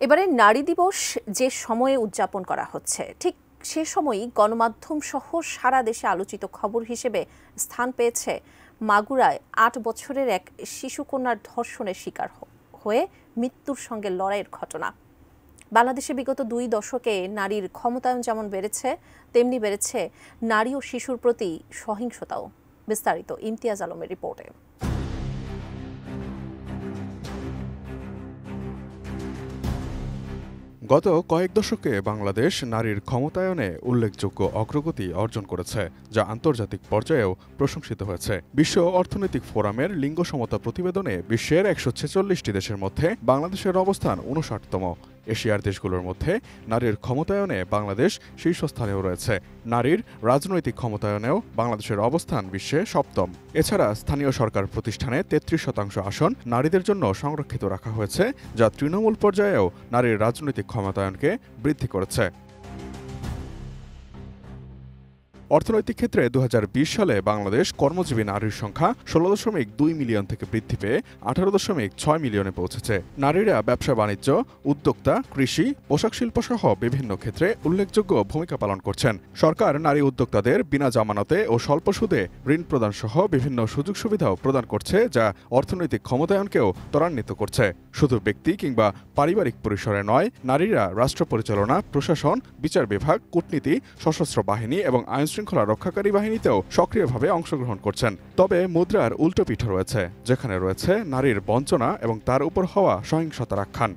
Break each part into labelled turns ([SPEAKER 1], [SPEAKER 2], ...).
[SPEAKER 1] এবারে নারী দিবস যে সময়ে উদযাপন করা হচ্ছে ঠিক সে সময়ই গণমাধ্যম সহ সারা দেশে আলোচিত খবর হিসেবে স্থান পেয়েছে মাগুরায় ৮ বছরের এক শিশুকন্যার ধর্ষণের শিকার হয়ে মৃত্যুর সঙ্গে লড়াইয়ের ঘটনা। বাংলাদেশে বিগত 2 দশকে নারীর ক্ষমতায়ন যেমন বেড়েছে তেমনি বেড়েছে নারী ও শিশুর প্রতি সহিংসতাও। বিস্তারিত ইমতিয়াজ আলমের রিপোর্টে।
[SPEAKER 2] গত কয়েক দশকে বাংলাদেশ নারীর ক্ষমতায়নে উল্লেখযোগ্য অগ্রগতি অর্জন করেছে, যা আন্তর্জাতিক পর্যায়েও প্রশংসিত হয়েছে। বিশ্ব অর্থনৈতিক ফোরামের লিঙ্গ সমতা প্রতিবেদনে বিশ্বের 146টি দেশের মধ্যে বাংলাদেশের অবস্থান 59তম। এশিয়ার দেশগুলোর মধ্যে নারীর ক্ষমতায়নে বাংলাদেশ শীর্ষস্থানেও রয়েছে। নারীর রাজনৈতিক ক্ষমতায়নেও বাংলাদেশের অবস্থান বিশ্বে 7ম। এছাড়া স্থানীয় সরকার প্রতিষ্ঠানে 33% আসন নারীদের জন্য সংরক্ষিত রাখা হয়েছে, যা তৃণমূল পর্যায়েও নারীর রাজনৈতিক ক্ষমতায়নকে বৃদ্ধি করেছে। অর্থনৈতিক ক্ষেত্রে 2020 সালে বাংলাদেশ কর্মজীবী নারীর সংখ্যা 16.2 মিলিয়ন থেকে বৃদ্ধি পেয়ে 18.6 মিলিয়নে পৌঁছেছে। নারীরা ব্যবসা বাণিজ্য, উদ্যোক্তা, কৃষি, পোশাক শিল্প সহ বিভিন্ন ক্ষেত্রে উল্লেখযোগ্য ভূমিকা পালন করছেন। সরকার নারী উদ্যোক্তাদের বিনা জামানতে ও স্বল্প সুদে ঋণ প্রদান সহ বিভিন্ন সুযোগ সুবিধাও প্রদান করছে, যা অর্থনৈতিক ক্ষমতায়নকেও ত্বরান্বিত করছে। শুধু ব্যক্তি কিংবা পারিবারিক পরিসরে নয়, নারীরা রাষ্ট্র পরিচালনা, প্রশাসন, বিচার বিভাগ, কূটনীতি, সশস্ত্র বাহিনী এবং আইনশৃঙ্খলা রক্ষাকারী বাহিনীতেও সক্রিয়ভাবে অংশগ্রহণ করছেন। তবে মুদ্রার উল্টো পিঠ রয়েছে, যেখানে রয়েছে নারীর বঞ্চনা এবং তার উপর হওয়া সহিংসতার আখ্যান।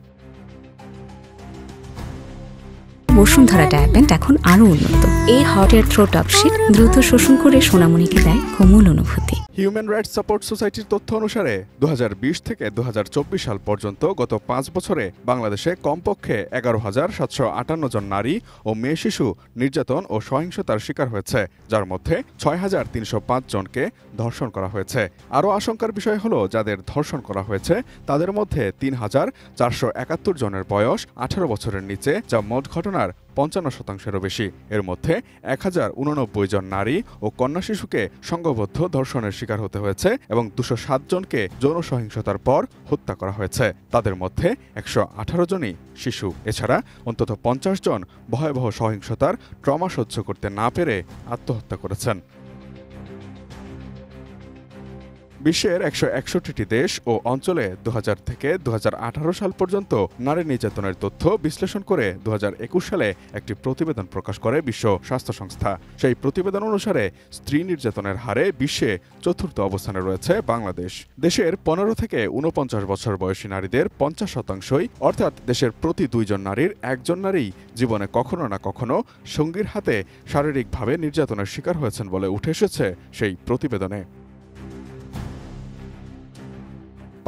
[SPEAKER 3] বসুন্ধরা ডায়াপেন্ট এখন আরো উন্নত। এই হট এয়ার থ্রো টপশিট দ্রুত শোষণ করে সোনামণিকে দেয় কোমল অনুভূতি।
[SPEAKER 2] হিউম্যান রাইটস সাপোর্ট সোসাইটির তথ্য অনুসারে 2020 থেকে 2024 সাল পর্যন্ত গত 5 বছরে বাংলাদেশে কমপক্ষে 11,758 জন নারী ও মেয়ে শিশু নির্যাতন ও সহিংসতার শিকার হয়েছে, যার মধ্যে 6,305 জনকে ধর্ষণ করা হয়েছে। আরও আশঙ্কার বিষয় হলো, যাদের ধর্ষণ করা হয়েছে তাদের মধ্যে 3,471 জনের বয়স 18 বছরের নিচে, যা মোট ঘটনার 55%-এরও বেশি। এর মধ্যে 1,089 জন নারী ও কন্যা শিশুকে সংঘবদ্ধ ধর্ষণের শিকার হতে হয়েছে এবং 207 জনকে যৌন সহিংসতার পর হত্যা করা হয়েছে। তাদের মধ্যে 118 জনই শিশু। এছাড়া অন্তত 50 জন ভয়াবহ সহিংসতার ট্রমা সহ্য করতে না পেরে আত্মহত্যা করেছেন। বিশ্বের 161টি দেশ ও অঞ্চলে 2000 থেকে 2018 সাল পর্যন্ত নারী নির্যাতনের তথ্য বিশ্লেষণ করে 2021 সালে একটি প্রতিবেদন প্রকাশ করে বিশ্ব স্বাস্থ্য সংস্থা। সেই প্রতিবেদন অনুসারে স্ত্রী নির্যাতনের হারে বিশ্বে 4র্থ অবস্থানে রয়েছে বাংলাদেশ। দেশের 15 থেকে 49 বছর বয়সী নারীদের 50%, অর্থাৎ দেশের প্রতি 2 জন নারীর 1 জন নারী জীবনে কখনো না কখনো সঙ্গীর হাতে শারীরিকভাবে নির্যাতনের শিকার হয়েছেন বলে উঠে এসেছে সেই প্রতিবেদনে।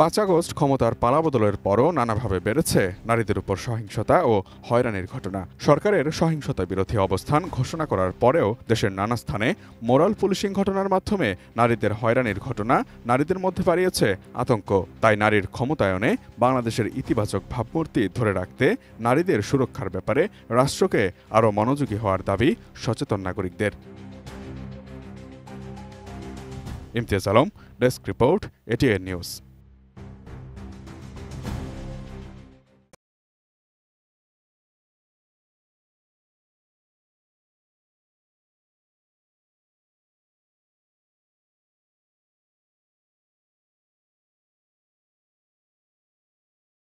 [SPEAKER 2] 5 আগস্ট ক্ষমতার পালাবদলের পরও নানাভাবে বেড়েছে নারীদের উপর সহিংসতা ও হয়রানির ঘটনা। সরকারের সহিংসতা বিরোধী অবস্থান ঘোষণা করার পরেও দেশের নানা স্থানে মোরাল পুলিশিং ঘটনার মাধ্যমে নারীদের হয়রানির ঘটনা নারীদের মধ্যে বাড়িয়েছে আতঙ্ক। তাই নারীর ক্ষমতায়নে বাংলাদেশের ইতিবাচক ভাবমূর্তি ধরে রাখতে নারীদের সুরক্ষার ব্যাপারে রাষ্ট্রকে আরও মনোযোগী হওয়ার দাবি সচেতন নাগরিকদের। Imtiaz Alam, desk report, ATN news.